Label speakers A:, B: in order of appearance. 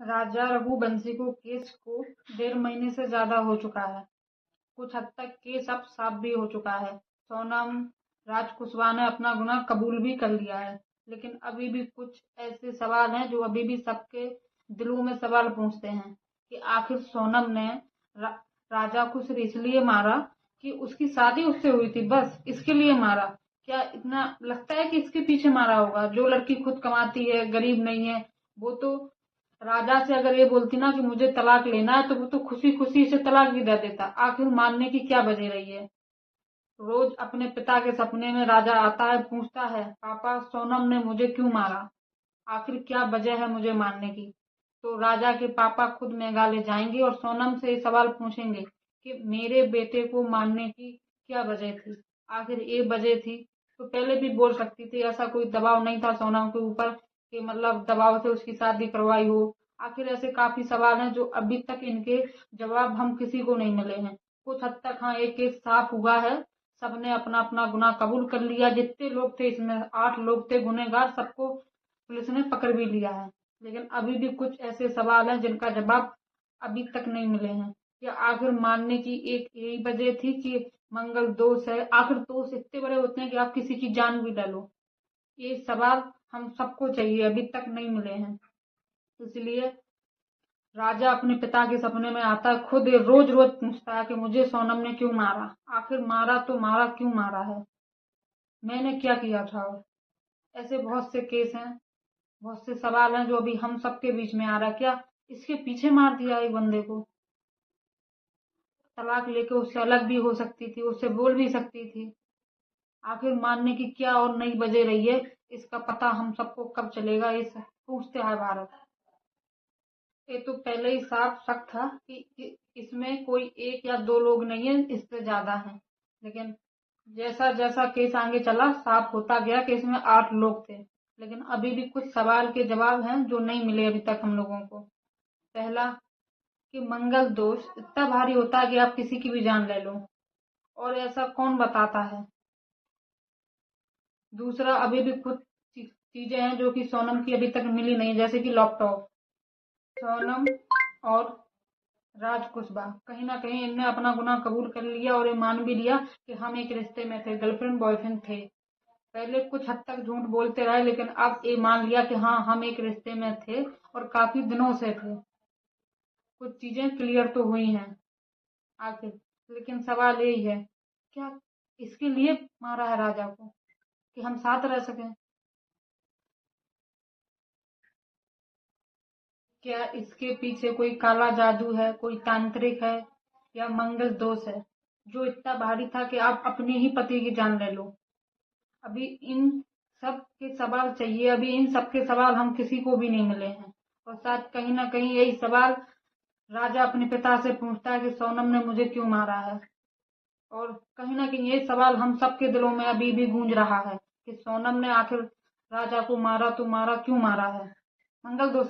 A: राजा रघुवंशी को केस को 1.5 महीने से ज्यादा हो चुका है। कुछ हद तक केस अब साफ भी हो चुका है। सोनम राजकुशवाहा ने अपना गुनाह कबूल भी कर लिया है, लेकिन अभी भी कुछ ऐसे सवाल हैं जो अभी भी सबके दिलों में सवाल पूछते हैं कि आखिर सोनम ने रा, राजा को सिर्फ इसलिए मारा कि उसकी शादी उससे हुई थी, बस इसके लिए मारा। क्या इतना लगता है कि इसके पीछे मारा होगा? जो लड़की खुद कमाती है, गरीब नहीं है, वो तो राजा से अगर ये बोलती ना कि मुझे तलाक लेना है तो वो तो खुशी खुशी से तलाक भी दे देता। आखिर मानने की क्या वजह रही है? रोज अपने पिता के सपने में राजा आता है, पूछता है पापा सोनम ने मुझे क्यों मारा, आखिर क्या वजह है मुझे मारने की। तो राजा के पापा खुद मेघालय जाएंगे और सोनम से ये सवाल पूछेंगे कि मेरे बेटे को मारने की क्या वजह थी। आखिर ये वजह थी तो पहले भी बोल सकती थी, ऐसा कोई दबाव नहीं था सोनम के ऊपर कि मतलब दबाव से उसकी शादी करवाई हो। आखिर ऐसे काफी सवाल हैं जो अभी तक इनके जवाब हम किसी को नहीं मिले हैं। कुछ हद तक हाँ, एक केस साफ हुआ है, सबने अपना अपना गुनाह कबूल कर लिया। जितने लोग थे इसमें 8 लोग थे गुनहगार, सबको पुलिस ने पकड़ भी लिया है, लेकिन अभी भी कुछ ऐसे सवाल हैं जिनका जवाब अभी तक नहीं मिले हैं। क्या आखिर मानने की एक यही वजह थी कि मंगल दोष है? आखिर दोष इतने बड़े होते हैं कि आप किसी की जान भी ले लो? ये सवाल हम सबको चाहिए, अभी तक नहीं मिले हैं। इसलिए राजा अपने पिता के सपने में आता है, खुद रोज रोज पूछता है कि मुझे सोनम ने क्यों मारा, आखिर मारा तो मारा क्यों मारा है, मैंने क्या किया था। ऐसे बहुत से केस हैं, बहुत से सवाल हैं जो अभी हम सबके बीच में आ रहा है। क्या इसके पीछे मार दिया एक बंदे को? तलाक लेके उससे अलग भी हो सकती थी, उससे बोल भी सकती थी। आखिर मानने की क्या और नई वजह रही है, इसका पता हम सबको कब चलेगा, ये पूछते हैं भारत। ये तो पहले ही साफ शक था कि इसमें कोई एक या दो लोग नहीं है, इससे ज्यादा हैं। लेकिन जैसा जैसा केस आगे चला साफ होता गया कि इसमें 8 लोग थे। लेकिन अभी भी कुछ सवाल के जवाब हैं जो नहीं मिले अभी तक हम लोगों को। पहला, कि मंगल दोष इतना भारी होता है कि आप किसी की भी जान ले लो, और ऐसा कौन बताता है? दूसरा, अभी भी कुछ चीजें हैं जो कि सोनम की अभी तक मिली नहीं, जैसे कि लैपटॉप। सोनम और राज कुशवाहा कहीं ना कहीं इनने अपना गुनाह कबूल कर लिया और ये मान भी लिया कि हम एक रिश्ते में थे, गर्लफ्रेंड बॉयफ्रेंड थे। पहले कुछ हद तक झूठ बोलते रहे, लेकिन अब ये मान लिया कि हाँ, हम एक रिश्ते में थे और काफी दिनों से थे। कुछ चीजें क्लियर तो हुई हैं आखिर, लेकिन सवाल यही है, क्या इसके लिए मारा है राजा को कि हम साथ रह सकें? क्या इसके पीछे कोई काला जादू है, कोई तांत्रिक है, या मंगल दोष है जो इतना भारी था कि आप अपने ही पति की जान ले लो? अभी इन सब के सवाल चाहिए, अभी इन सब के सवाल हम किसी को भी नहीं मिले हैं। और शायद कहीं ना कहीं यही सवाल राजा अपने पिता से पूछता है कि सोनम ने मुझे क्यों मारा है। और कहीं ना कहीं ये सवाल हम सबके दिलों में अभी भी गूंज रहा है कि सोनम ने आखिर राजा को मारा तो मारा क्यों मारा है। मंगल दोस्त